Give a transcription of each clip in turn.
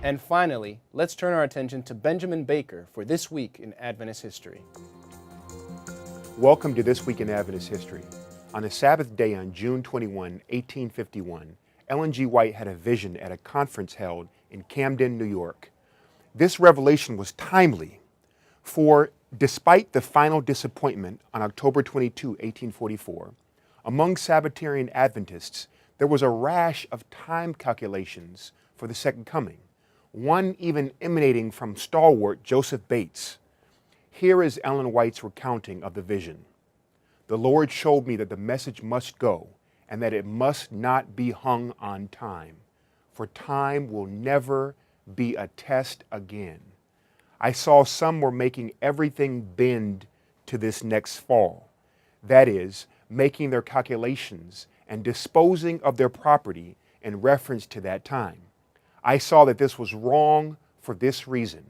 And finally, let's turn our attention to Benjamin Baker for This Week in Adventist History. Welcome to This Week in Adventist History. On a Sabbath day on June 21, 1851, Ellen G. White had a vision at a conference held in Camden, New York. This revelation was timely, for despite the final disappointment on October 22, 1844, among Sabbatarian Adventists, there was a rash of time calculations for the second coming, one even emanating from stalwart Joseph Bates. Here is Ellen White's recounting of the vision. The Lord showed me that the message must go, and that it must not be hung on time, for time will never be a test again. I saw some were making everything bend to this next fall. That is, making their calculations and disposing of their property in reference to that time. I saw that this was wrong for this reason.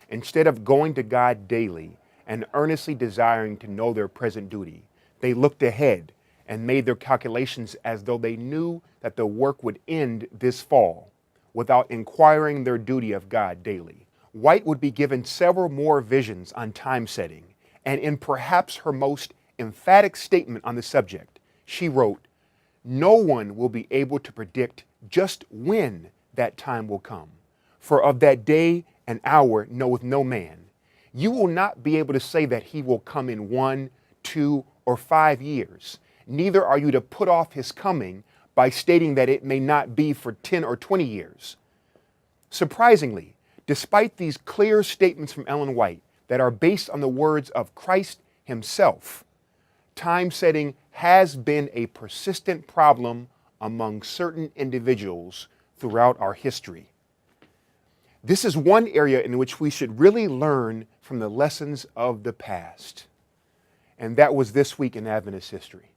Instead of going to God daily and earnestly desiring to know their present duty, they looked ahead and made their calculations as though they knew that the work would end this fall without inquiring their duty of God daily. White would be given several more visions on time setting, and in perhaps her most emphatic statement on the subject, she wrote, "No one will be able to predict just when that time will come, for of that day and hour knoweth no man. You will not be able to say that he will come in 1, 2, or 5 years. Neither are you to put off his coming by stating that it may not be for 10 or 20 years. Surprisingly, despite these clear statements from Ellen White that are based on the words of Christ himself, time setting has been a persistent problem among certain individuals throughout our history. This is one area in which we should really learn from the lessons of the past. And that was This Week in Adventist History.